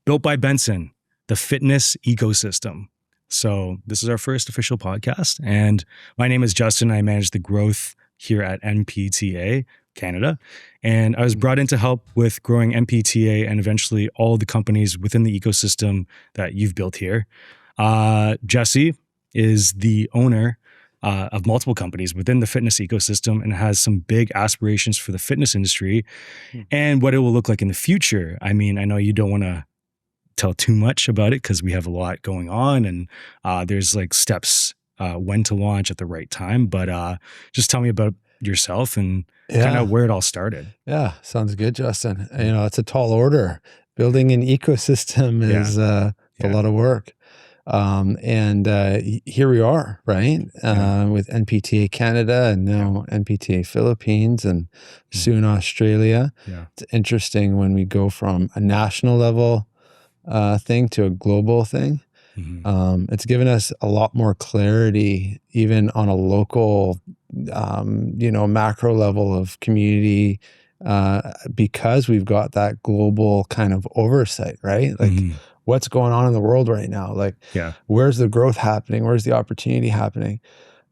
built by Benson, the fitness ecosystem. So this is our first official podcast. And my name is Justin. I manage the growth here at NPTA Canada. And I was brought in to help with growing NPTA and eventually all the companies within the ecosystem that you've built here. Jesse is the owner of multiple companies within the fitness ecosystem and has some big aspirations for the fitness industry and what it will look like in the future. I mean, I know you don't want to tell too much about it because we have a lot going on and there's like steps when to launch at the right time. But just tell me about yourself and kind of where it all started. Yeah, sounds good, Justin. You know, it's a tall order. Building an ecosystem is a lot of work. Here we are, right? With NPTA Canada and now NPTA Philippines and soon Australia. It's interesting when we go from a national level thing to a global thing. It's given us a lot more clarity, even on a local, macro level of community, because we've got that global kind of oversight, right? Like what's going on in the world right now? Like, where's the growth happening? Where's the opportunity happening?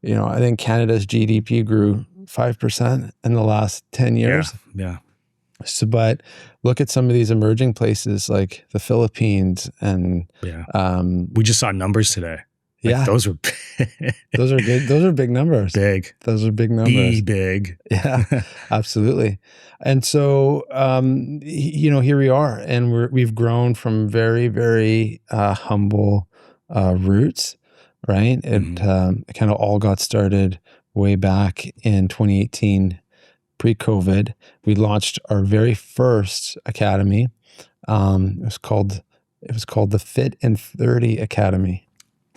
You know, I think Canada's GDP grew 5% in the last 10 years. So, but look at some of these emerging places like the Philippines and we just saw numbers today. Like, those were those are good. Those are big numbers. Big. Those are big numbers. Be big. Yeah, absolutely. And so, here we are, and we've grown from very, very humble roots, right? It kind of all got started way back in 2018. Pre-COVID, we launched our very first academy. It was called the FITIN 30 Academy.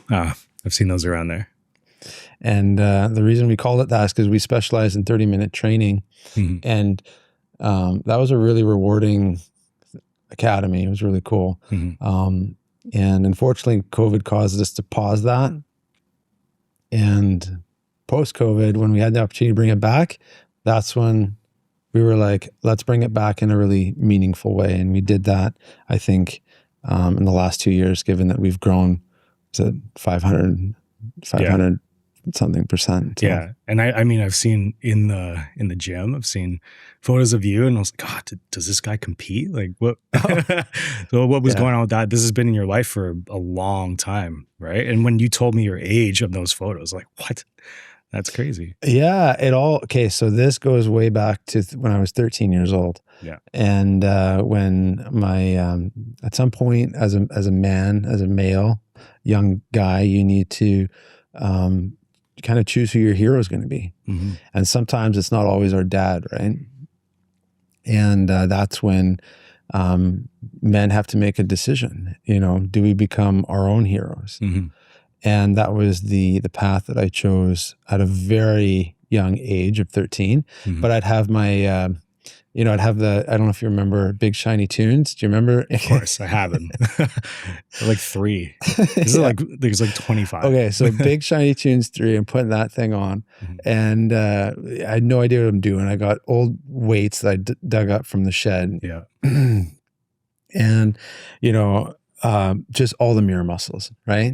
I've seen those around there. And the reason we called it that is because we specialize in 30-minute training. And that was a really rewarding academy. It was really cool. And unfortunately, COVID caused us to pause that. And post-COVID, when we had the opportunity to bring it back, that's when we were like, let's bring it back in a really meaningful way. And we did that, I think, in the last 2 years, given that we've grown to 500 something percent. So. Yeah. And I mean, I've seen in the gym, I've seen photos of you and I was like, God, does this guy compete? Like what, so what was going on with that? This has been in your life for a long time, right? And when you told me your age of those photos, like what? That's crazy. Yeah, okay, so this goes way back to when I was 13 years old. Yeah. And when my, at some point as a male, young guy, you need to kind of choose who your hero is going to be. And sometimes it's not always our dad, right? And that's when men have to make a decision, do we become our own heroes? And that was the path that I chose at a very young age of 13. But I'd have my, I'd have I don't know if you remember Big Shiny Tunes. Do you remember? Of course, I have them. Like 3. There's like 25. Okay, so Big Shiny Tunes 3, I'm putting that thing on. And I had no idea what I'm doing. I got old weights that I dug up from the shed. Yeah. And, just all the mirror muscles, right?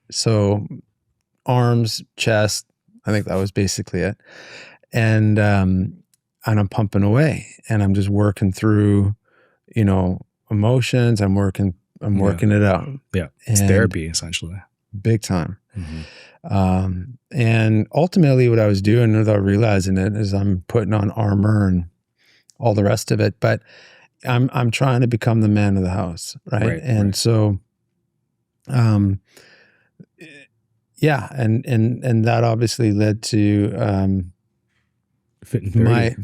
So arms, chest, I think that was basically it. And I'm pumping away and I'm just working through, emotions. I'm working it out. Yeah. It's therapy essentially. Big time. And ultimately what I was doing without realizing it is I'm putting on armor and all the rest of it. But I'm trying to become the man of the house, right? So, and that obviously led to FITIN 30.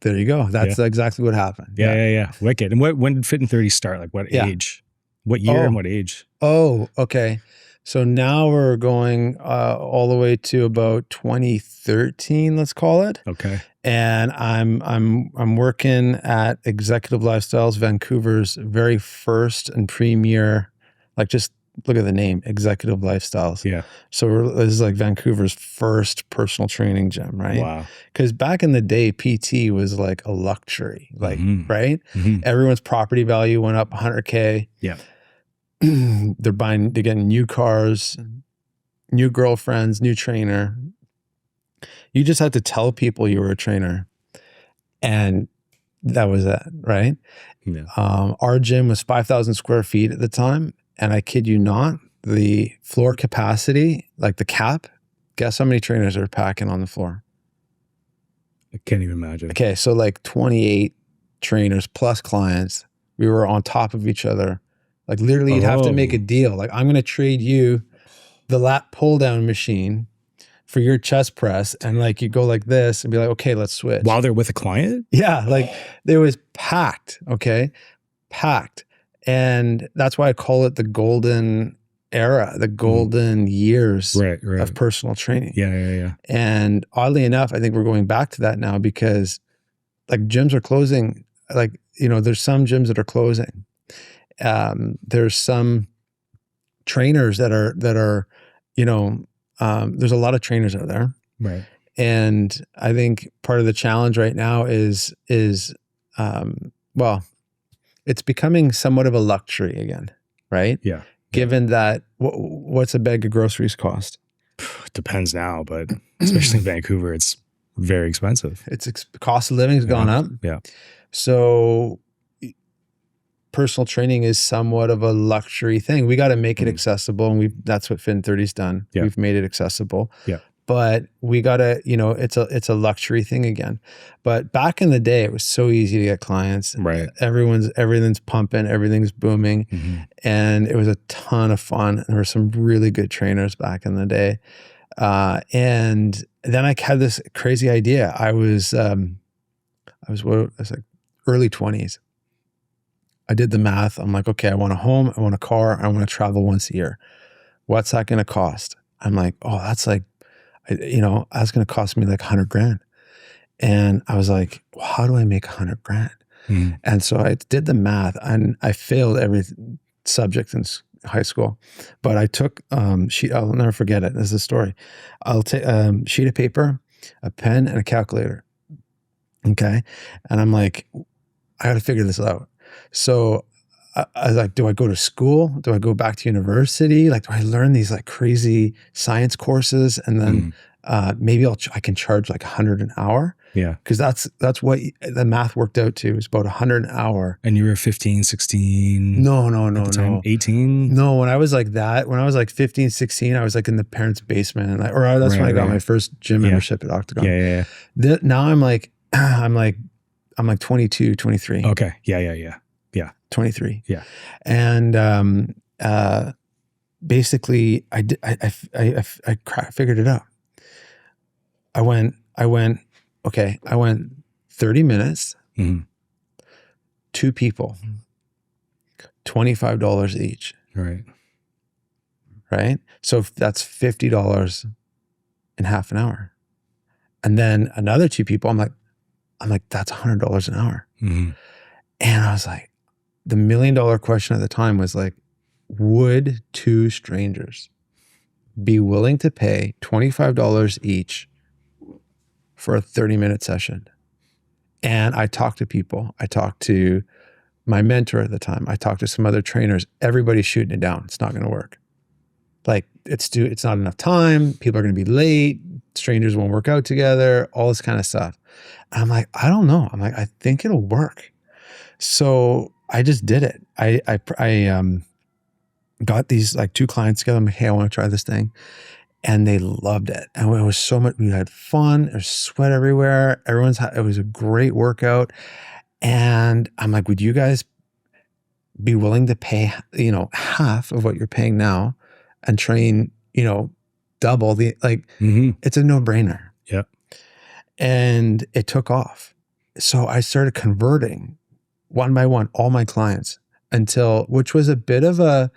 There you go. That's exactly what happened. Yeah. Wicked. And when did FITIN 30 start? Like what age? What year and what age? Oh, okay. So now we're going all the way to about 2013, let's call it. Okay. And I'm working at Executive Lifestyles, Vancouver's very first and premier, like just look at the name, Executive Lifestyles. Yeah. So this is like Vancouver's first personal training gym, right? Wow. Because back in the day, PT was like a luxury, like, right? Everyone's property value went up 100K. Yeah. They're getting new cars, new girlfriends, new trainer. You just had to tell people you were a trainer, and that was it, right? Yeah. Our gym was 5,000 square feet at the time, and I kid you not, the floor capacity, like the cap, guess how many trainers are packing on the floor? I can't even imagine. Okay, so like 28 trainers plus clients. We were on top of each other. Like literally you'd have to make a deal. Like, I'm going to trade you the lat pull down machine for your chest press. And like, you go like this and be like, okay, let's switch. While they're with a client? Yeah. Like it was packed. Okay. Packed. And that's why I call it the golden era, the golden years of personal training. Yeah. And oddly enough, I think we're going back to that now because like gyms are closing. Like, you know, there's some gyms that are closing. There's some trainers that are, you know, there's a lot of trainers out there. Right. And I think part of the challenge right now is well, it's becoming somewhat of a luxury again, right? Yeah. Given that, what's a bag of groceries cost? It depends now, but especially in Vancouver, it's very expensive. Cost of living has gone up. Yeah. So personal training is somewhat of a luxury thing. We got to make it accessible, and that's what Fin30's done. Yeah. We've made it accessible. Yeah. But we got to, you know, it's a luxury thing again. But back in the day, it was so easy to get clients. Right. Everything's pumping, everything's booming. And it was a ton of fun. There were some really good trainers back in the day. And then I had this crazy idea. I was like early 20s. I did the math. I'm like, okay, I want a home, I want a car, I want to travel once a year. What's that going to cost? I'm like, oh, that's like, you know, that's going to cost me like 100 grand. And I was like, well, how do I make 100 grand? And so I did the math, and I failed every subject in high school, but I took, I'll never forget it. This is a story. I'll take a sheet of paper, a pen, and a calculator. Okay. And I'm like, I got to figure this out. So I was like, do I go to school? Do I go back to university? Like, do I learn these like crazy science courses? And then maybe I can charge like 100 an hour. Yeah. Cause that's what the math worked out to. It was about 100 an hour. And you were 15, 16? No. 18? No, when I was like that, when I was like 15, 16, I was like in the parents' basement. And that's when I got my first gym membership at Octagon. Yeah. Now I'm like 22, 23. Okay. Yeah. 23. Yeah. And basically I figured it out. I went 30 minutes, 2 people, $25 each. Right. So that's $50 in half an hour. And then another 2 people, I'm like, that's $100 an hour. And I was like, the $1 million question at the time was like, would 2 strangers be willing to pay $25 each for a 30-minute session? And I talked to people. I talked to my mentor at the time. I talked to some other trainers. Everybody's shooting it down. It's not going to work. Like it's not enough time. People are going to be late. Strangers won't work out together, all this kind of stuff. And I'm like, I don't know. I'm like, I think it'll work. So I just did it. I got these like 2 clients together. I'm like, hey, I want to try this thing. And they loved it. And it was so much, we had fun. There's sweat everywhere. It was a great workout. And I'm like, would you guys be willing to pay, you know, half of what you're paying now and train, you know, double the, like, it's a no-brainer. Yeah. And it took off. So I started converting one by one, all my clients which was a bit of a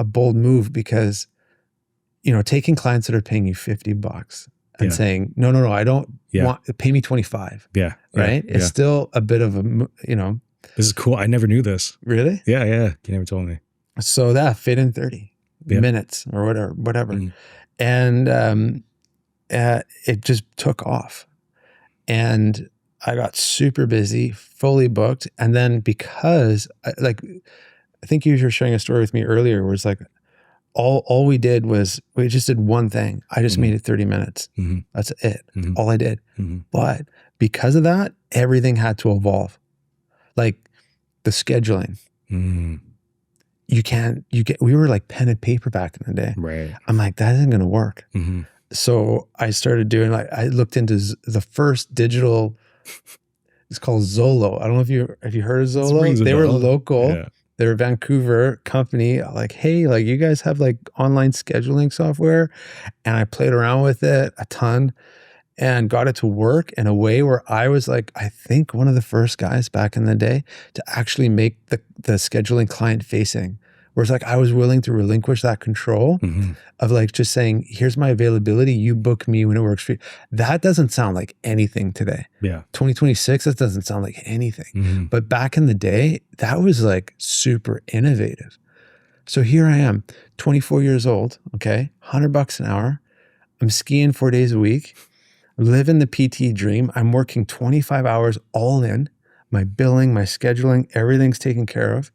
bold move because, you know, taking clients that are paying you $50 and saying, no, I don't want, pay me 25. Yeah. Right. It's still a bit of a, you know, This is cool. I never knew this. Really? Yeah. You never told me. So that fit in 30 minutes or whatever. And it just took off. And I got super busy, fully booked. And then because I think you were sharing a story with me earlier where it's like, all we did was we just did one thing. I just made it 30 minutes. That's it. All I did. But because of that, everything had to evolve. Like the scheduling. We were like pen and paper back in the day. Right. I'm like, that isn't going to work. So I started doing I looked into the first digital, it's called Zolo. I don't know if you heard of Zolo. They were local. Yeah. They're a Vancouver company. Like, hey, like you guys have like online scheduling software. And I played around with it a ton and got it to work in a way where I was like, I think one of the first guys back in the day to actually make the scheduling client facing. Where it's like, I was willing to relinquish that control of like just saying, here's my availability. You book me when it works for you. That doesn't sound like anything today. Yeah. 2026, that doesn't sound like anything. But back in the day, that was like super innovative. So here I am, 24 years old, okay, $100 an hour. I'm skiing 4 days a week, living the PT dream. I'm working 25 hours all in, my billing, my scheduling, everything's taken care of.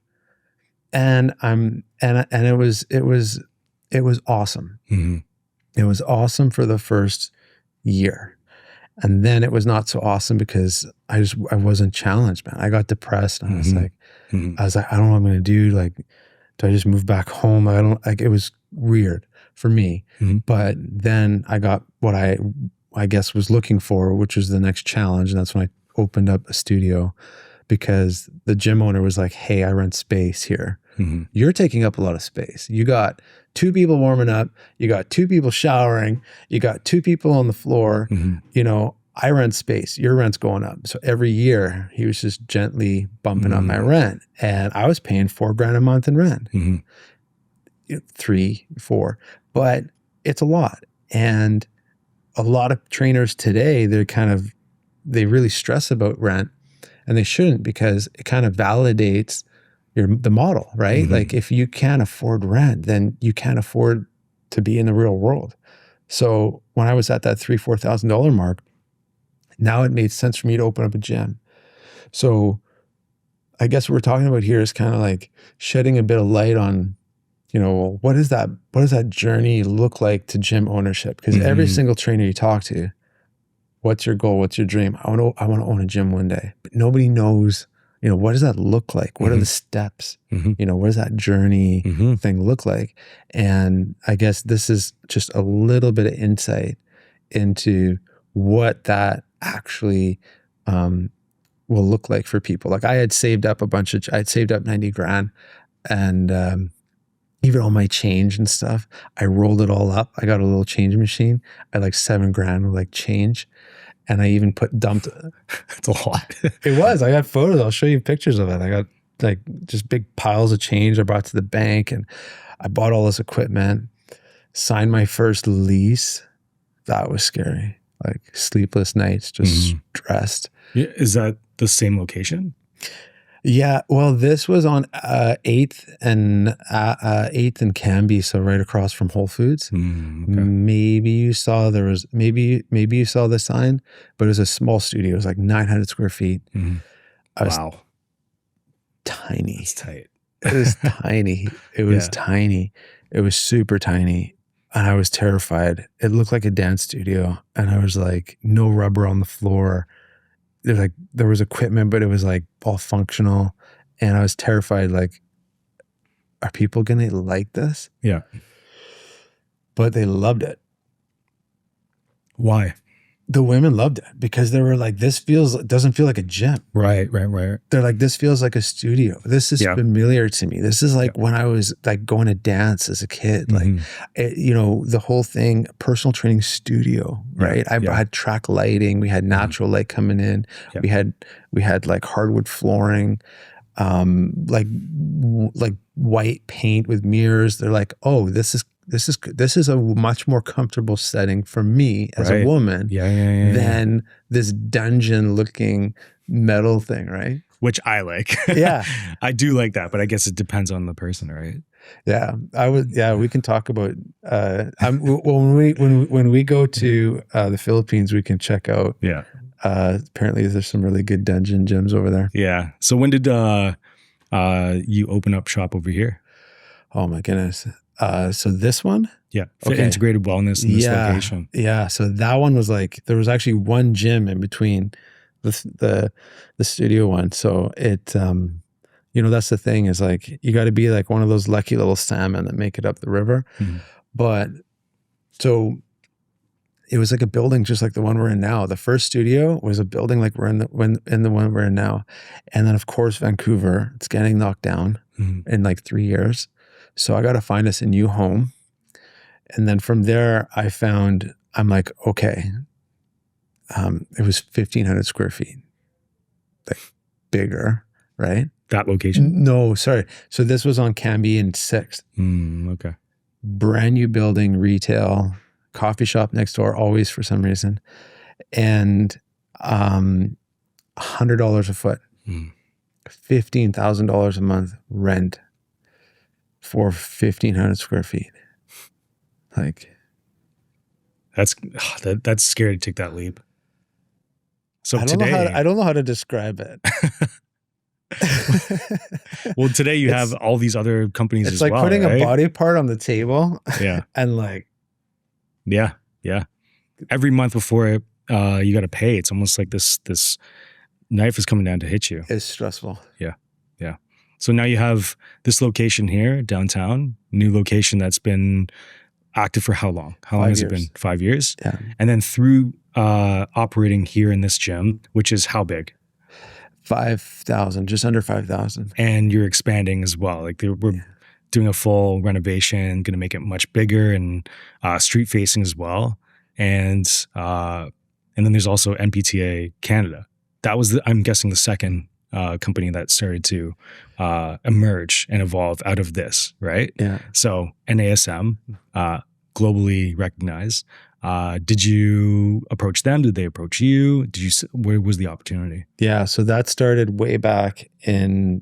And it was awesome. It was awesome for the first year. And then it was not so awesome because I wasn't challenged, man. I got depressed and I was like, I don't know what I'm going to do. Like, do I just move back home? It was weird for me. But then I got what I guess was looking for, which was the next challenge. And that's when I opened up a studio. Because the gym owner was like, hey, I rent space here. You're taking up a lot of space. You got 2 people warming up. You got 2 people showering. You got 2 people on the floor. You know, I rent space. Your rent's going up. So every year he was just gently bumping up my rent. And I was paying $4,000 a month in rent. 3, 4. But it's a lot. And a lot of trainers today, they really stress about rent. And they shouldn't, because it kind of validates the model, right? Like if you can't afford rent, then you can't afford to be in the real world. So when I was at that $3,000, $4,000 mark, now it made sense for me to open up a gym. So I guess what we're talking about here is kind of like shedding a bit of light on, you know, what does that journey look like to gym ownership? Because every single trainer you talk to, what's your goal? What's your dream? I want to own a gym one day, but nobody knows, you know, what does that look like? What are the steps? You know, what does that journey thing look like? And I guess this is just a little bit of insight into what that actually will look like for people. Like I had saved up I'd saved up 90 grand and, even all my change and stuff, I rolled it all up. I got a little change machine. I had like $7 grand with like change. And I even dumped. It's a lot. It was. I got photos. I'll show you pictures of it. I got like just big piles of change I brought to the bank, and I bought all this equipment, signed my first lease. That was scary. Like sleepless nights, just stressed. Yeah, is that the same location? Yeah, well, this was on 8th and Cambie, so right across from Whole Foods. Okay. Maybe you saw maybe you saw the sign, but it was a small studio. It was like 900 square feet. Wow, tiny. That's tight. It was tiny. It was tiny. It was super tiny, and I was terrified. It looked like a dance studio, and I was like, no rubber on the floor. There was equipment, but it was like all functional. And I was terrified, like, are people going to like this? Yeah. But they loved it. Why? The women loved it because they were like, doesn't feel like a gym. Right. They're like, this feels like a studio. This is familiar to me. This is like when I was like going to dance as a kid, like, you know, the whole thing, personal training studio, right? I had track lighting. We had natural light coming in. We had like hardwood flooring, like white paint with mirrors. They're like, oh, this is a much more comfortable setting for me as a woman than this dungeon looking metal thing, right? which I like. Yeah. I do like that, but I guess it depends on the person, right? Yeah, we can talk about when we go to the Philippines, we can check out. Yeah. Apparently there's some really good dungeon gyms over there. Yeah. So when did you open up shop over here? Oh my goodness. So this one? Yeah. Fit Integrated Wellness in this location. Yeah. So that one was like, there was actually one gym in between the studio one. So it, you know, that's the thing is like, you got to be like one of those lucky little salmon that make it up the river. Mm-hmm. But so it was like a building just like the one we're in now. The first studio was a building like we're in the one we're in now. And then of course, Vancouver, it's getting knocked down in like 3 years. So I got to find us a new home. And then from there, I'm like, okay, it was 1,500 square feet, like bigger, right? That location? No, sorry. So this was on Cambie and 6th. Okay. Brand new building, retail, coffee shop next door, always for some reason. And $100 a foot, $15,000 a month rent for 1,500 square feet. Like that's scary to take that leap. So I don't know how to describe it. Well, today you have all these other companies as well. It's like putting a body part on the table. Yeah. And like, yeah. Every month before you got to pay. It's almost like this knife is coming down to hit you. It's stressful. Yeah. So now you have this location here downtown, new location that's been active for how long? How long has it been? 5 years? Yeah. And then through operating here in this gym, which is how big? 5,000, just under 5,000. And you're expanding as well. Like we're doing a full renovation, going to make it much bigger and street facing as well. And then there's also NPTA Canada. That was, I'm guessing, the second company that started to emerge and evolve out of this, right? Yeah. So NASM, globally recognized. Did you approach them? Did they approach you? Where was the opportunity? Yeah. So that started way back when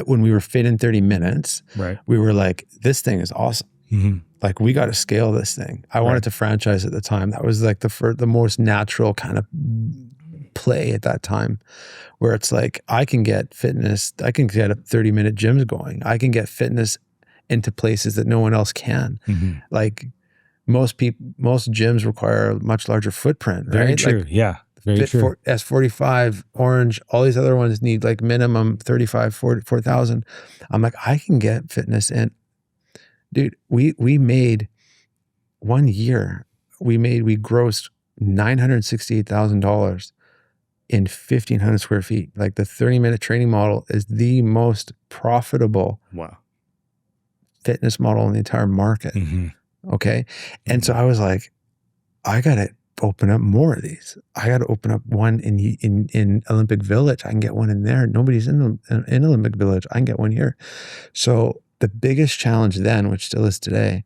we were fit in 30 minutes, right? We were like, this thing is awesome. Mm-hmm. Like we got to scale this thing. I wanted to franchise at the time. That was like the most natural kind of play at that time, where it's like, I can get fitness, I can get 30-minute gyms going. I can get fitness into places that no one else can. Mm-hmm. Like most gyms require a much larger footprint, right? Very true. Like, yeah. Very true. S45, Orange, all these other ones need like minimum 35, 4,000. I'm like, I can get fitness in. Dude, we made 1 year, we grossed $968,000 in 1,500 square feet. Like the 30-minute training model is the most profitable fitness model in the entire market. Mm-hmm. Okay. And so I was like, I got to open up more of these. I got to open up one in Olympic Village. I can get one in there. Nobody's in Olympic Village. I can get one here. So the biggest challenge then, which still is today,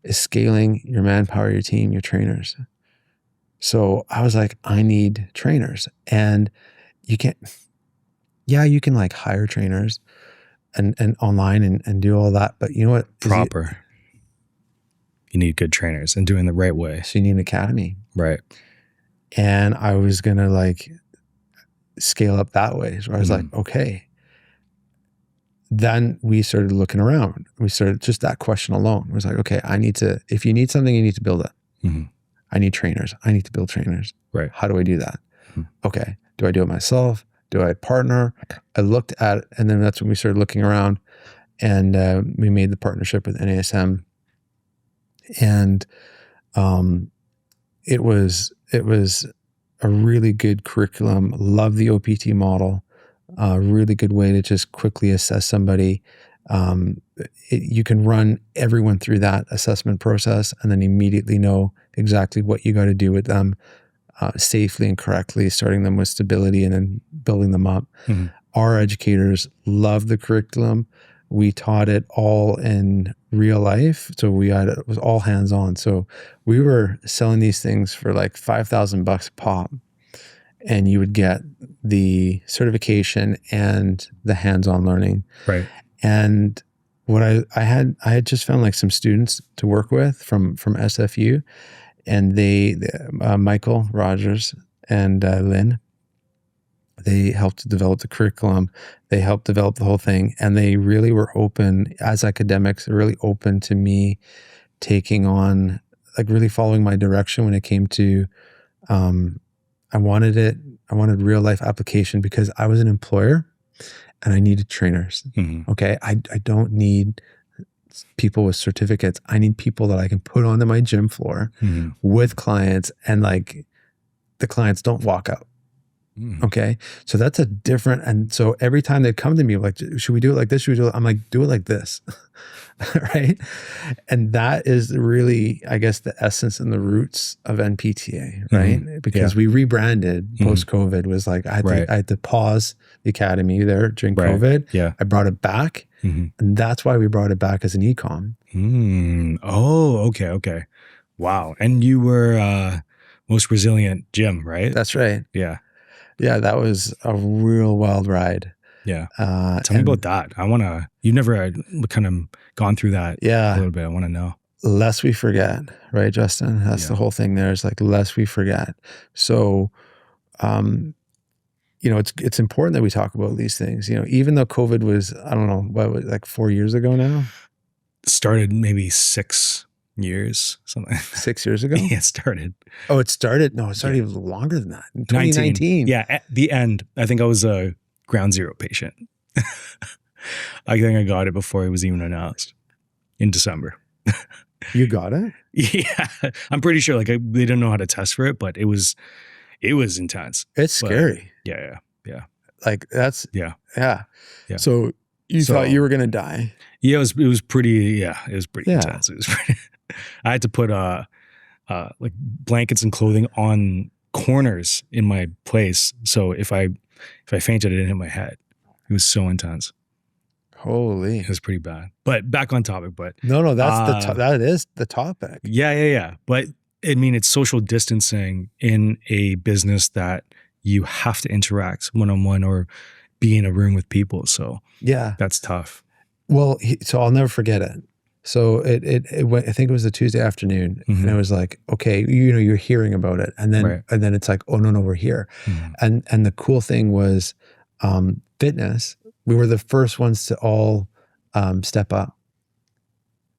is scaling your manpower, your team, your trainers. So I was like, I need trainers. And you can like hire trainers and online and do all that. But you know what? You need good trainers and doing the right way. So you need an academy. Right. And I was going to like scale up that way. So I was like, okay. Then we started looking around. We started just that question alone. It was like, okay, if you need something, you need to build it. Mm-hmm. I need trainers. I need to build trainers. Right. How do I do that? Mm-hmm. Okay. Do I do it myself? Do I partner? I looked at it, and then that's when we started looking around, and we made the partnership with NASM. And it was a really good curriculum. Love the OPT model. Really good way to just quickly assess somebody. You can run everyone through that assessment process and then immediately know exactly what you got to do with them safely and correctly, starting them with stability and then building them up. Mm-hmm. Our educators love the curriculum. We taught it all in real life. So it was all hands on. So we were selling these things for like $5,000 a pop. and you would get the certification and the hands-on learning. Right. And what I had just found like some students to work with from SFU, and they Michael Rogers and Lynn, they helped develop the curriculum. They helped develop the whole thing, and they really were open as academics, really open to me taking on, like, really following my direction when it came to, I wanted real life application because I was an employer and I needed trainers. Okay. I don't need people with certificates. I need people that I can put onto my gym floor with clients, and like the clients don't walk out. Okay. So that's a different, and so every time they come to me like, should we do it like this? Should we do it? I'm like, do it like this. Right. And that is really, I guess, the essence and the roots of NPTA, right? Because we rebranded post-COVID. Was like, I had to pause the academy there during COVID. Yeah. I brought it back. And that's why we brought it back as an e-com. Oh, okay. Okay. Wow. And you were most resilient gym, right? That's right. Yeah. Yeah. That was a real wild ride. Yeah. Tell me about that. You've never kind of gone through that a little bit. I want to know. Lest we forget, right, Justin? That's the whole thing there, is like, lest we forget. So, it's important that we talk about these things, even though COVID was, I don't know, like 4 years ago now? Started maybe 6 years, something. 6 years ago? Yeah, it started. Oh, it started? No, it started even longer than that. In 2019. Yeah, at the end, I think I was a ground zero patient. I think I got it before it was even announced in December. You got it? Yeah, I'm pretty sure. Like, they didn't know how to test for it, but it was intense. It's scary. Yeah. Like, that's yeah. So you thought you were gonna die? Yeah, it was pretty. Yeah, it was pretty intense. It was pretty. I had to put like blankets and clothing on corners in my place, so if I fainted, it didn't hit my head. It was so intense. Holy. It was pretty bad. But back on topic. But no, that's that is the topic. Yeah. But I mean, it's social distancing in a business that you have to interact one-on-one or be in a room with people. So yeah, that's tough. Well, so I'll never forget it. So it went, I think it was a Tuesday afternoon, and it was like, okay, you're hearing about it, and then it's like, oh no, we're here, and the cool thing was, fitness. We were the first ones to all step up.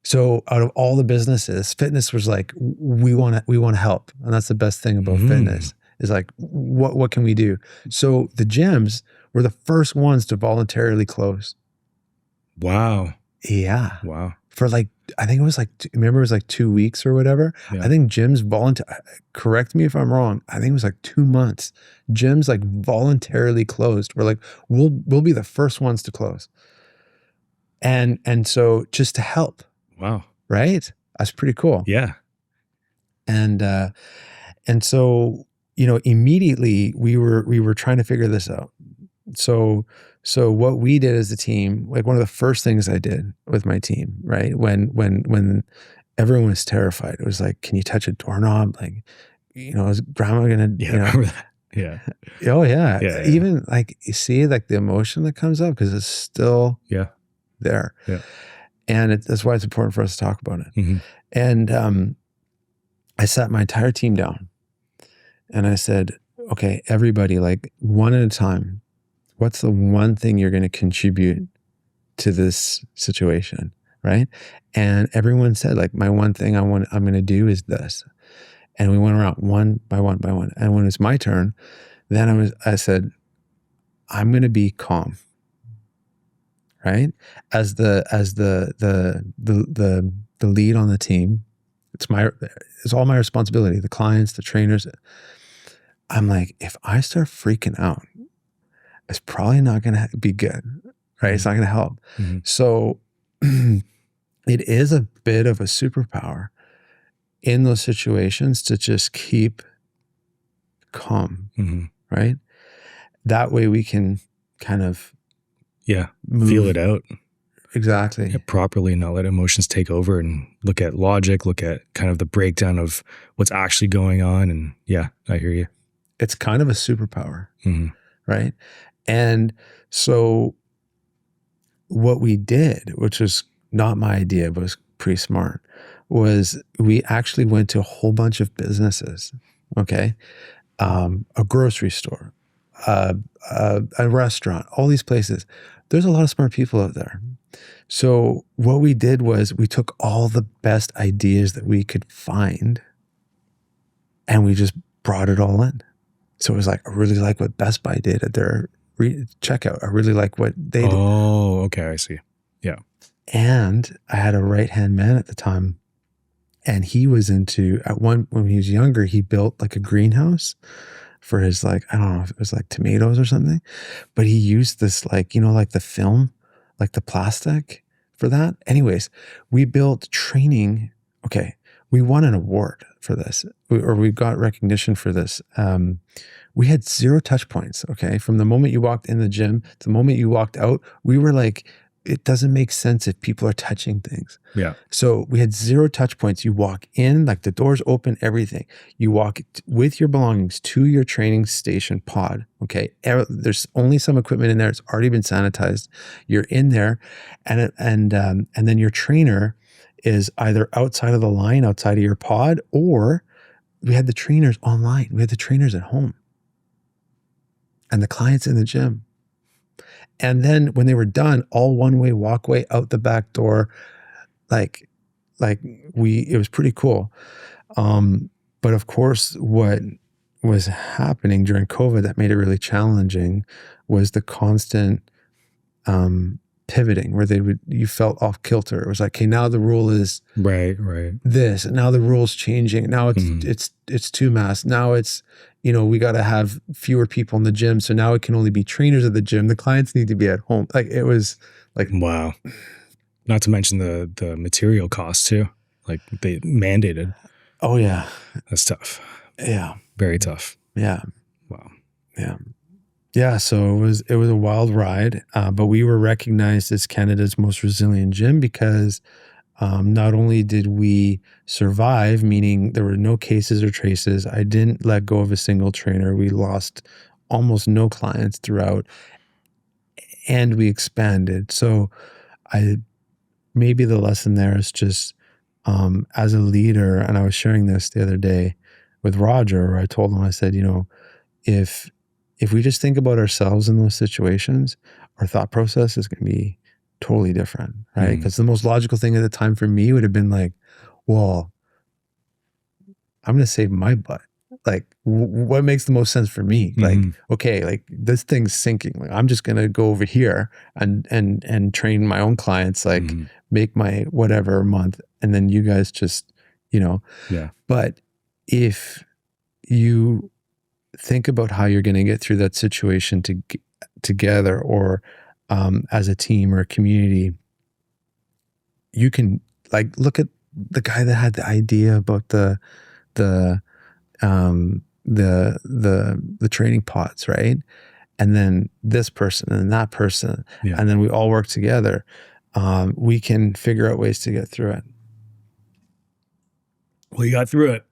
So out of all the businesses, fitness was like, we want to help, and that's the best thing about fitness, is like, what can we do? So the gyms were the first ones to voluntarily close. Wow. Yeah. Wow. For like, I think it was like, remember, it was like 2 weeks or whatever. Yeah. I think gyms correct me if I'm wrong, I think it was like 2 months. Gyms like voluntarily closed. We're like, we'll be the first ones to close. And so just to help. Wow. Right? That's pretty cool. Yeah. And so, immediately we were trying to figure this out. So what we did as a team, like one of the first things I did with my team, right? When everyone was terrified, it was like, can you touch a doorknob? Like, is grandma gonna, remember that? Yeah. Oh yeah. Yeah. Even like, you see like the emotion that comes up because it's still there. Yeah. And that's why it's important for us to talk about it. And I sat my entire team down and I said, okay, everybody, like, one at a time, what's the one thing you're going to contribute to this situation, right? And everyone said, like, my one thing I'm going to do is this. And we went around one by one by one. And when it was my turn, then I said, I'm going to be calm, right? As the lead on the team, it's all my responsibility. The clients, the trainers. I'm like, if I start freaking out, it's probably not going to be good, right? It's not going to help. So it is a bit of a superpower in those situations to just keep calm, right? That way we can kind of feel it out. Exactly. Yeah, properly, not let emotions take over, and look at logic, look at kind of the breakdown of what's actually going on. And yeah, I hear you. it's kind of a superpower, Mm-hmm. right? And so what we did, which was not my idea, but was pretty smart, was we actually went to a whole bunch of businesses, okay? A grocery store, a restaurant, all these places. There's a lot of smart people out there. So what we did was we took all the best ideas that we could find and we just brought it all in. So it was like, I really like what Best Buy did at their checkout. I really like what they did. Oh, okay. I see. Yeah. And I had a right-hand man at the time. And he was into, when he was younger, he built like a greenhouse for his, like, I don't know if it was like tomatoes or something, but he used this, like, like the film, like the plastic for that. Anyways, we built training. Okay. We won an award for this, or we got recognition for this. We had 0 touch points. Okay. From the moment you walked in the gym to the moment you walked out, we were like, it doesn't make sense if people are touching things. Yeah. So we had 0 touch points. You walk in, like the doors open, everything. You walk with your belongings to your training station pod. Okay. There's only some equipment in there. It's already been sanitized. You're in there, and then your trainer is either outside of the line, outside of your pod, or we had the trainers online. We had the trainers at home and the clients in the gym. And then when they were done, all one-way walkway out the back door, it was pretty cool. But of course, what was happening during COVID that made it really challenging was the constant pivoting, where you felt off kilter. It was like, okay, now the rule is right this, and now the rule's changing. Now it's 2 masks. Now it's, we got to have fewer people in the gym. So now it can only be trainers at the gym. The clients need to be at home. Like, it was like, wow. Not to mention the material costs too. Like, they mandated. Oh yeah. That's tough. Yeah. Very tough. Yeah. Wow. Yeah. Yeah. So it was a wild ride, but we were recognized as Canada's most resilient gym because not only did we survive, meaning there were no cases or traces, I didn't let go of a single trainer. We lost almost no clients throughout, and we expanded. So maybe the lesson there is just, as a leader, and I was sharing this the other day with Roger, where I told him, I said, if we just think about ourselves in those situations, our thought process is going to be totally different, right? Because the most logical thing at the time for me would have been like, well, I'm going to save my butt. Like, what makes the most sense for me? Like, okay, like this thing's sinking. Like, I'm just going to go over here and train my own clients, like make my whatever a month. And then you guys just, Yeah. But if you think about how you're going to get through that situation together, or as a team or a community, you can, like, look at the guy that had the idea about the training pods, right? And then this person and that person, and then we all work together. We can figure out ways to get through it. Well, you got through it.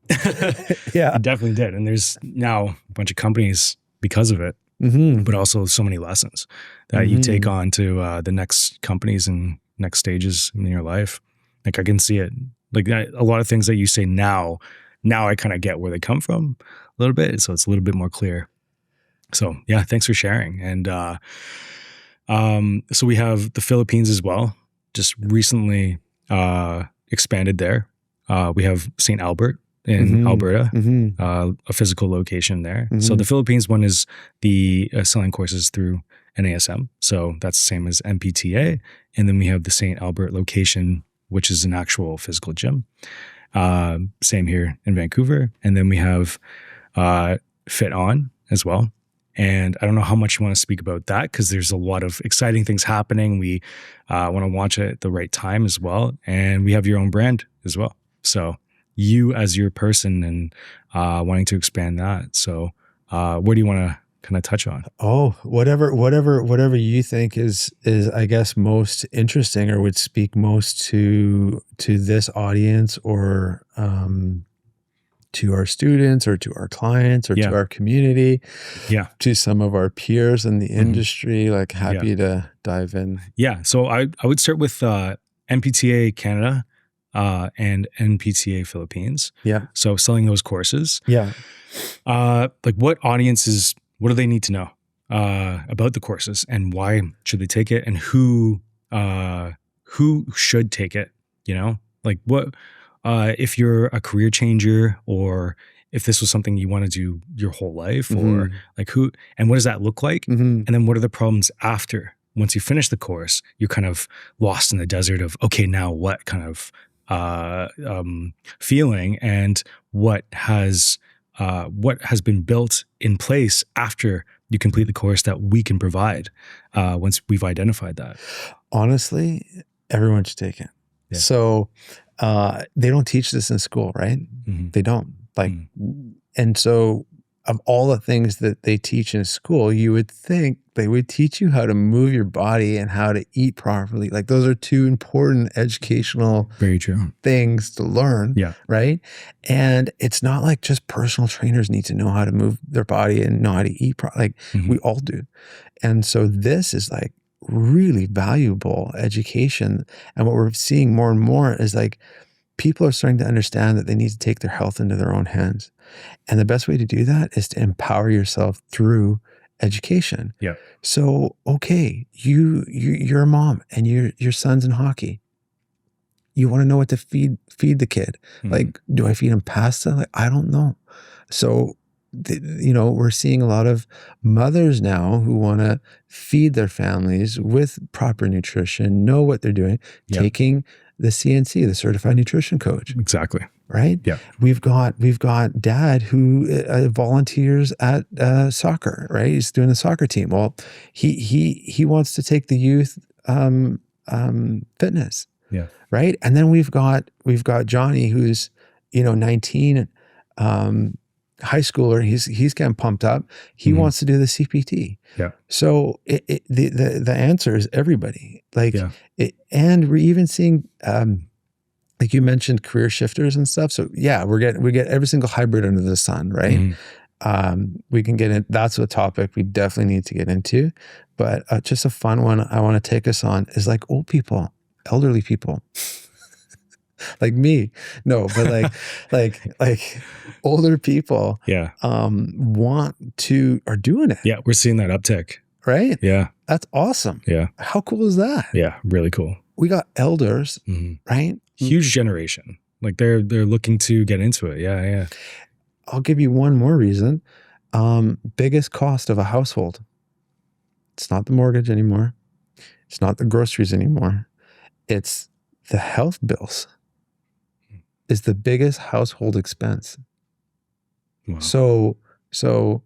Yeah. You definitely did. And there's now a bunch of companies because of it, but also so many lessons that you take on to the next companies and next stages in your life. Like, I can see it. Like, a lot of things that you say now I kind of get where they come from a little bit. So it's a little bit more clear. So yeah, thanks for sharing. And so we have the Philippines as well, just recently expanded there. We have St. Albert in Alberta, a physical location there. So the Philippines one is the selling courses through NASM. So that's the same as NPTA. And then we have the St. Albert location, which is an actual physical gym. Same here in Vancouver. And then we have FITON as well. And I don't know how much you want to speak about that, because there's a lot of exciting things happening. We want to launch it at the right time as well. And we have your own brand as well. So you as your person and wanting to expand that. So where do you want to kind of touch on? Oh, whatever you think is I guess most interesting, or would speak most to this audience, or to our students or to our clients or to our community, to some of our peers in the industry. Like, happy to dive in. Yeah. So I would start with NPTA Canada and NPTA Philippines. Yeah. So selling those courses. Yeah. Like, what audiences, what do they need to know about the courses, and why should they take it, and who should take it? You know, like, what if you're a career changer, or if this was something you want to do your whole life, or like, who, and what does that look like? And then what are the problems after? Once you finish the course, you're kind of lost in the desert of, okay, now what kind of feeling, and what has been built in place after you complete the course that we can provide once we've identified that. Honestly, everyone should take it. Yeah. So they don't teach this in school, right? They don't. Like, and so of all the things that they teach in school, you would think they would teach you how to move your body and how to eat properly. Like, those are two important educational things to learn, right? And it's not like just personal trainers need to know how to move their body and know how to eat properly. Like, we all do. And so this is like really valuable education. And what we're seeing more and more is like, people are starting to understand that they need to take their health into their own hands. And the best way to do that is to empower yourself through education. Yeah. So, okay, you're a mom and your son's in hockey. You want to know what to feed the kid. Like, do I feed him pasta? Like, I don't know. So, we're seeing a lot of mothers now who want to feed their families with proper nutrition, know what they're doing, taking the CNC, the Certified Nutrition Coach. Exactly. Right? Yeah. We've got dad who volunteers at soccer, right? He's doing the soccer team. Well, he wants to take the youth fitness. Yeah. Right? And then we've got Johnny, who's 19, high schooler. He's getting pumped up. He wants to do the CPT. Yeah. So the answer is everybody. Like, and we're even seeing like you mentioned, career shifters and stuff. So yeah, we get every single hybrid under the sun, right? We can get in. That's a topic we definitely need to get into. But just a fun one I want to take us on is like old people, elderly people. Like me. No, but like older people are doing it. Yeah, we're seeing that uptick. Right? Yeah. That's awesome. Yeah. How cool is that? Yeah, really cool. We got elders, right? Huge generation. Like, they're looking to get into it. Yeah, yeah. I'll give you one more reason. Biggest cost of a household. It's not the mortgage anymore. It's not the groceries anymore. It's the health bills. Is the biggest household expense. Wow. So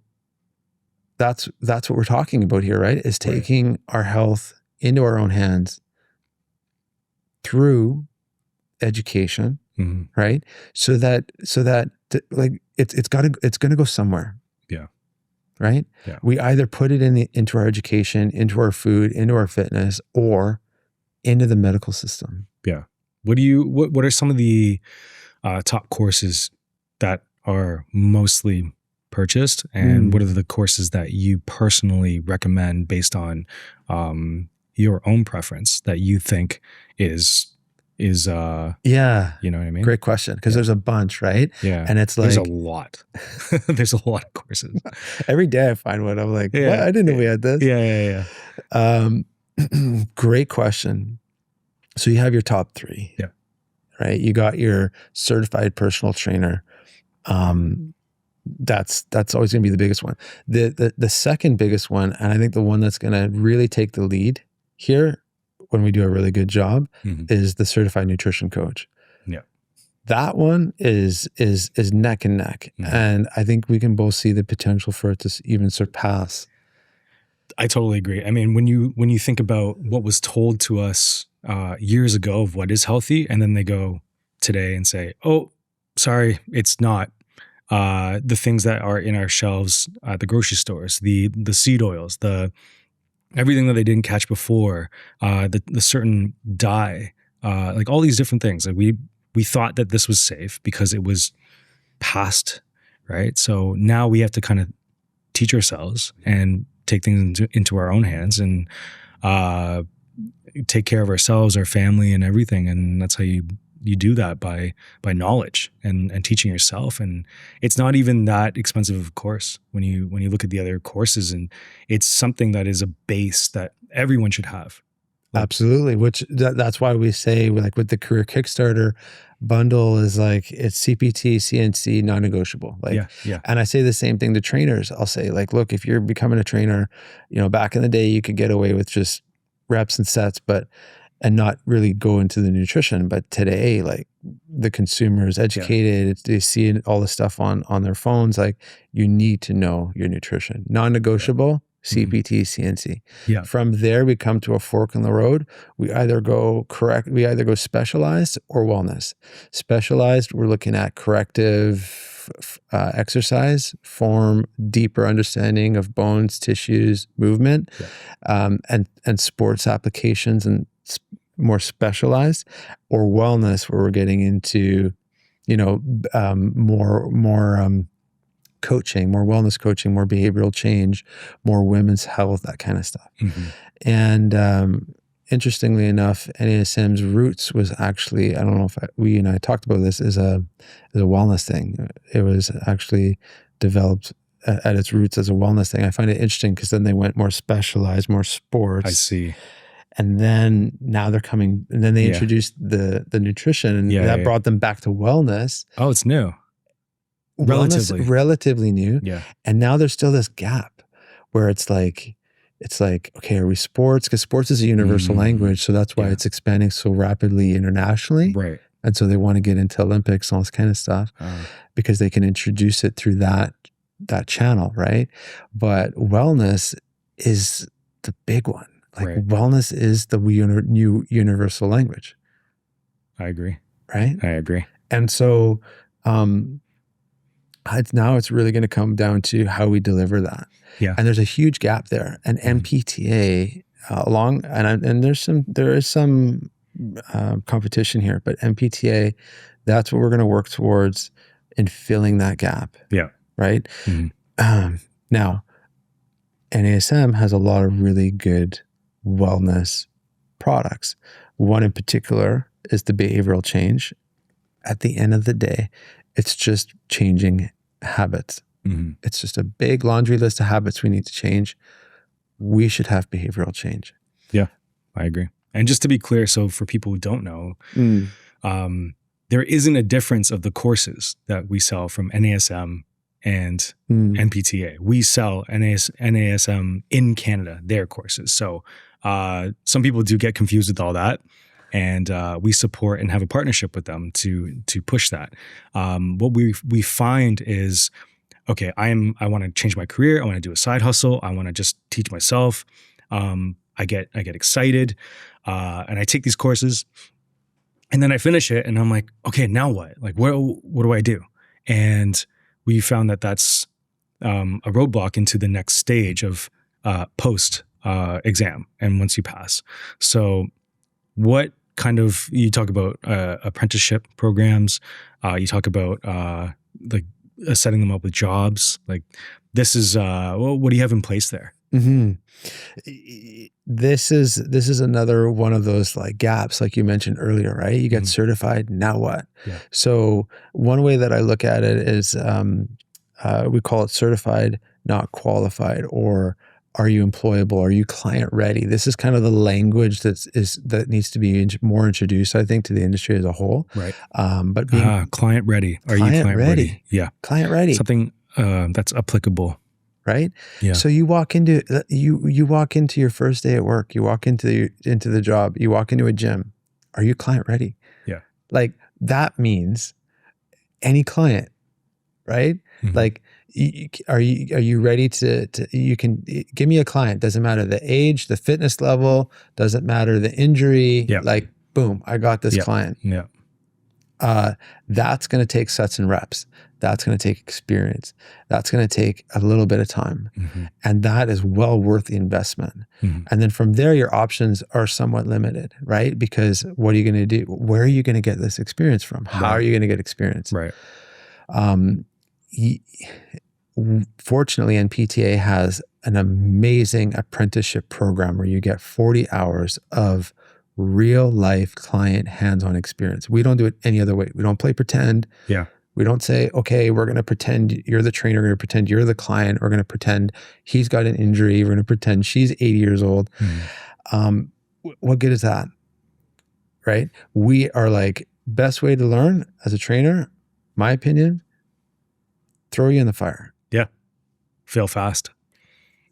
that's what we're talking about here, right? Is taking our health into our own hands through education, right? So that like it's going to go somewhere. Yeah. Right? Yeah. We either put it into our education, into our food, into our fitness, or into the medical system. Yeah. What are some of the top courses that are mostly purchased, and what are the courses that you personally recommend based on your own preference that you think is you know what I mean? Great question, because there's a bunch, right? Yeah. And it's like there's a lot. There's a lot of courses. Every day I find one. I'm like, what? I didn't know we had this. Yeah. Great question. So you have your top three. Yeah. Right? You got your certified personal trainer. That's always going to be the biggest one. The second biggest one, and I think the one that's going to really take the lead here when we do a really good job, is the Certified Nutrition Coach. Yeah. That one is neck and neck. And I think we can both see the potential for it to even surpass. I totally agree. I mean, when you think about what was told to us years ago of what is healthy, and then they go today and say, oh, sorry, it's not. The things that are in our shelves at the grocery stores, the seed oils, everything that they didn't catch before, the certain dye, like all these different things. Like we thought that this was safe because it was past, right? So now we have to kind of teach ourselves and take things into our own hands and take care of ourselves, our family, and everything. And that's how you do that by knowledge and teaching yourself. And it's not even that expensive of a course when you look at the other courses, and it's something that is a base that everyone should have. Absolutely. Which that's why we say, like, with the Career Kickstarter bundle is like, it's CPT, CNC, non-negotiable. Like, yeah. And I say the same thing to trainers. I'll say, like, look, if you're becoming a trainer, back in the day, you could get away with just reps and sets, and not really go into the nutrition. But today, like, the consumer is educated. They see all the stuff on their phones. Like, you need to know your nutrition. Non-negotiable, CPT, CNC. Yeah. From there, we come to a fork in the road. We either go specialized or wellness. Specialized, we're looking at corrective exercise, form, deeper understanding of bones, tissues, movement, and sports applications, and more specialized. Or wellness, where we're getting into, more coaching, more wellness coaching, more behavioral change, more women's health, that kind of stuff. And interestingly enough, NASM's roots was actually, I don't know if we and I talked about this, as a wellness thing. It was actually developed at its roots as a wellness thing. I find it interesting because then they went more specialized, more sports. I see. And then now they're coming, and then they introduced the nutrition, and that brought them back to wellness. Oh, it's new. Relatively new. Yeah. And now there's still this gap where it's like, okay, are we sports? Because sports is a universal language. So that's why it's expanding so rapidly internationally. Right. And so they want to get into Olympics and all this kind of stuff because they can introduce it through that channel, right? But wellness is the big one. Like, wellness is the new universal language. I agree. Right? I agree. And so it's really going to come down to how we deliver that. Yeah. And there's a huge gap there. And NPTA there is some competition here, but NPTA, that's what we're going to work towards in filling that gap. Yeah. Right. Now, NASM has a lot of really good wellness products. One in particular is the behavioral change. At the end of the day, it's just changing habits. It's just a big laundry list of habits we need to change. We should have behavioral change. Yeah, I agree. And just to be clear, so for people who don't know, there isn't a difference of the courses that we sell from NASM and NPTA. We sell NASM in Canada, their courses. So some people do get confused with all that. And we support and have a partnership with them to push that. What we find is, okay, I want to change my career. I want to do a side hustle. I want to just teach myself. I get excited, and I take these courses, and then I finish it, and I'm like, okay, now what? Like, what do I do? And we found that that's a roadblock into the next stage of post exam, and once you pass. So, what kind of, you talk about apprenticeship programs, you talk about like setting them up with jobs, like this is what do you have in place there? This is another one of those like gaps, like you mentioned earlier, right? You get certified, now what? So one way that I look at it is we call it certified, not qualified, or are you employable? Are you client ready? This is kind of the language that needs to be more introduced, I think, to the industry as a whole. Right. But being client ready. Are you client ready? Yeah. Client ready. Something that's applicable. Right. Yeah. So you walk into your first day at work. You walk into the job. You walk into a gym. Are you client ready? Yeah. Like that means any client, right? Like. Are you ready to you can give me a client, doesn't matter the age, the fitness level, doesn't matter the injury, like boom, I got this client. That's going to take sets and reps. That's going to take experience. That's going to take a little bit of time. And that is well worth the investment. And then from there, your options are somewhat limited, right? Because what are you going to do? Where are you going to get this experience from? How are you going to get experience? Right. y- Fortunately, NPTA has an amazing apprenticeship program where you get 40 hours of real life client hands-on experience. We don't do it any other way. We don't play pretend. Yeah. We don't say, okay, we're going to pretend you're the trainer. We're going to pretend you're the client. We're going to pretend he's got an injury. We're going to pretend she's 80 years old. What good is that? Right? We are like, best way to learn as a trainer, my opinion, throw you in the fire. Yeah. Fail fast.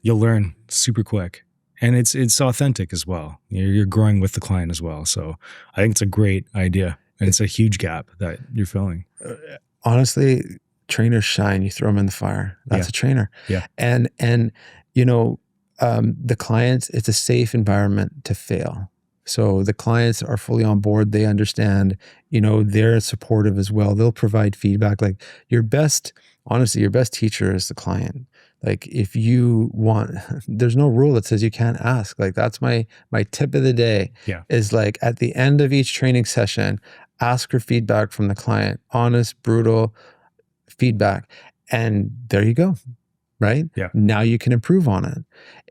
You'll learn super quick. And it's authentic as well. You're growing with the client as well. So I think it's a great idea. And it's a huge gap that you're filling. Honestly, trainers shine. You throw them in the fire. That's a trainer. Yeah. And you know, the clients, it's a safe environment to fail. So the clients are fully on board. They understand, you know, they're supportive as well. They'll provide feedback. Like honestly, your best teacher is the client. Like if you want, there's no rule that says you can't ask. Like that's my tip of the day is like at the end of each training session, ask for feedback from the client, honest, brutal feedback. And there you go. Right? Yeah. Now you can improve on it.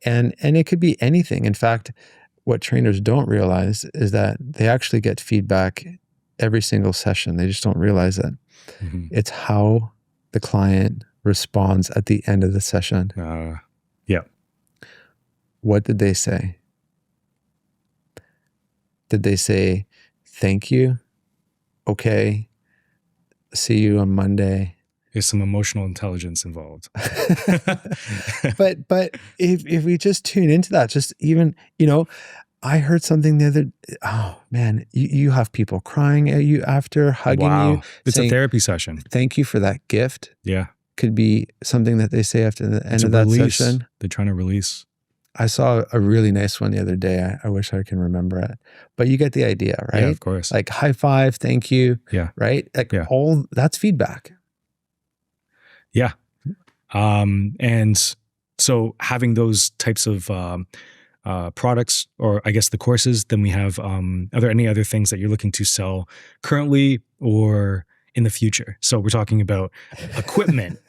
And it could be anything. In fact, what trainers don't realize is that they actually get feedback every single session. They just don't realize it. It's how the client responds at the end of the session. Yeah. What did they say? Did they say, thank you? Okay. See you on Monday. There's some emotional intelligence involved. But if we just tune into that, just even, you know, I heard something the other, oh man, you have people crying at you after, hugging you. It's saying, a therapy session. Thank you for that gift. Yeah. Could be something that they say after the end of that session. They're trying to release. I saw a really nice one the other day. I wish I can remember it, but you get the idea, right? Yeah, of course. Like high five, thank you. Yeah. Right? Like all that's feedback. Yeah. And so having those types of products, or I guess the courses, then we have, are there any other things that you're looking to sell currently or in the future? So we're talking about equipment,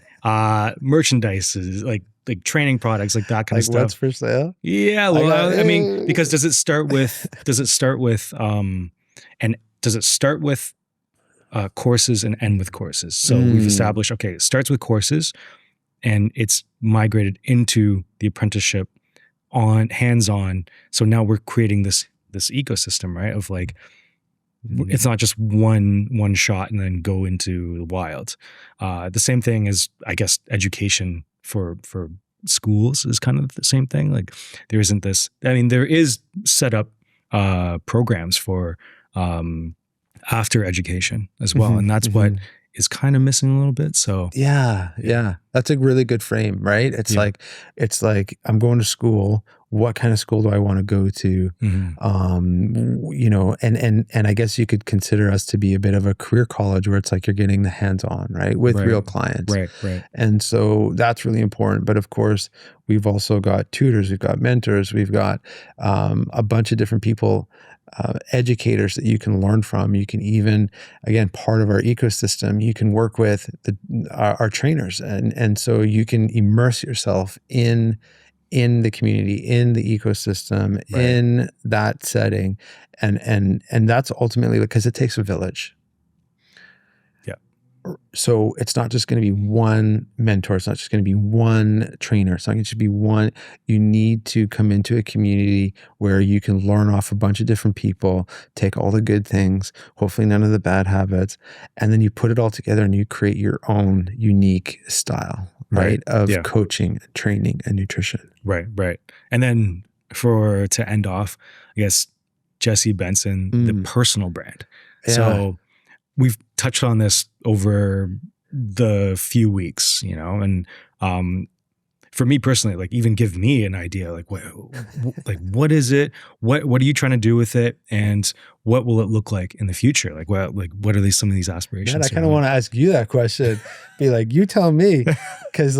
merchandise, like training products, like that kind of stuff. What's for sale? Yeah. Well, I mean, because does it start with courses and end with courses? So we've established, okay, it starts with courses and it's migrated into the apprenticeship on hands-on. So now we're creating this ecosystem, right? Of like, it's not just one shot and then go into the wild. The same thing as, I guess, education for schools is kind of the same thing. Like there isn't this, I mean, there is set up programs for after education as well. And that's what is kind of missing a little bit. So yeah. That's a really good frame, right? It's like I'm going to school. What kind of school do I want to go to? You know, and I guess you could consider us to be a bit of a career college where it's like you're getting the hands-on, right? With real clients. Right. And so that's really important. But of course, we've also got tutors, we've got mentors, we've got a bunch of different people, educators that you can learn from. You can even, again, part of our ecosystem, you can work with our trainers. And so you can immerse yourself in the community, in the ecosystem, in that setting. And that's ultimately because it takes a village. Yeah. So it's not just going to be one mentor. It's not just going to be one trainer. It's not going to be one. You need to come into a community where you can learn off a bunch of different people, take all the good things, hopefully none of the bad habits, and then you put it all together and you create your own unique style, right? Of coaching, training, and nutrition. Right. And then to end off, I guess, Jesse Benson, the personal brand. Yeah. So we've touched on this over the few weeks, you know, and for me personally, like even give me an idea, like what is it? What are you trying to do with it? And what will it look like in the future? Like what are some of these aspirations? Man, I kind of want to ask you that question. Be like, you tell me, because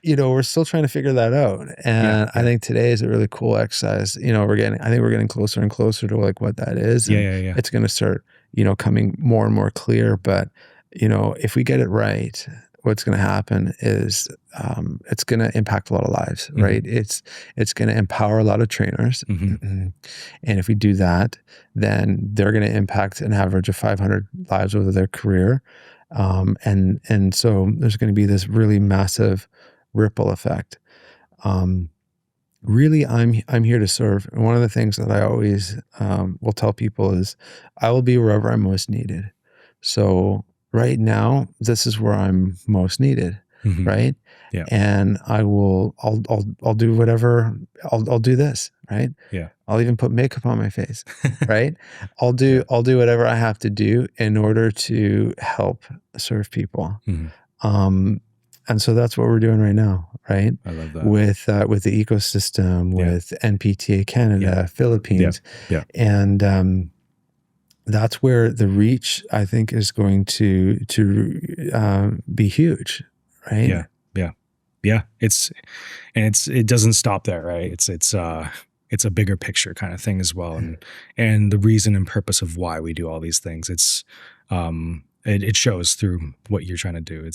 you know, we're still trying to figure that out. And I think today is a really cool exercise. You know, I think we're getting closer and closer to like what that is. And it's going to start, you know, coming more and more clear. But if we get it right, what's going to happen is it's going to impact a lot of lives, right? It's going to empower a lot of trainers. And if we do that, then they're going to impact an average of 500 lives over their career. And so there's going to be this really massive ripple effect. Really, I'm here to serve. And one of the things that I always will tell people is I will be wherever I'm most needed. So right now, this is where I'm most needed, right? Yeah. And I'll do whatever. I'll do this, right? Yeah. I'll even put makeup on my face, right? I'll do whatever I have to do in order to help serve people. And so that's what we're doing right now, right? I love that. With the ecosystem, with NPTA Canada, Philippines. And that's where the reach, I think, is going to be huge, right? Yeah. It doesn't stop there, right? It's a bigger picture kind of thing as well. And the reason and purpose of why we do all these things, it shows through what you're trying to do.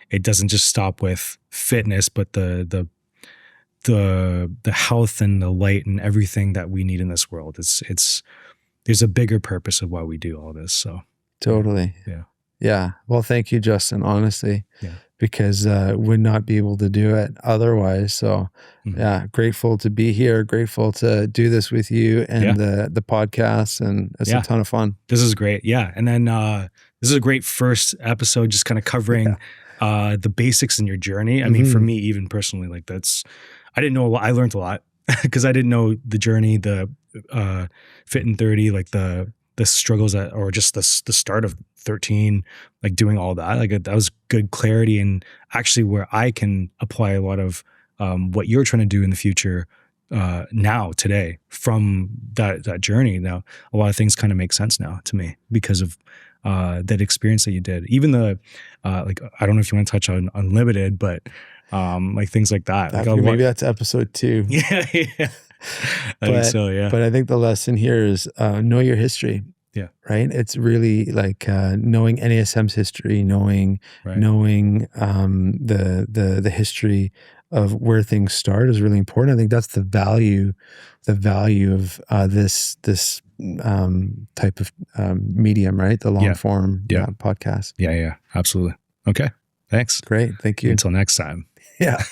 It doesn't just stop with fitness, but the health and the light and everything that we need in this world. There's a bigger purpose of why we do all this. So totally. Yeah. Well, thank you, Justin, honestly, because would not be able to do it otherwise. So grateful to be here, grateful to do this with you and the podcast. And it's a ton of fun. This is great. Yeah. And then this is a great first episode, just kind of covering the basics in your journey. I mean, for me, even personally, like I didn't know a lot. I learned a lot because I didn't know the journey, the FITIN 30, like the struggles or just the start of 13, like doing all that. Like that was good clarity, and actually where I can apply a lot of what you're trying to do in the future now, today, from that journey. Now, a lot of things kind of make sense now to me because of that experience that you did. Even like, I don't know if you want to touch on unlimited, but like things like that. Maybe that's episode 2. Yeah. I think so, yeah. But I think the lesson here is know your history. Yeah. Right. It's really like knowing NASM's history, knowing the history of where things start is really important. I think that's the value of this type of medium, right? The long form podcast. Yeah, absolutely. Okay. Thanks. Great. Thank you. Until next time. Yeah.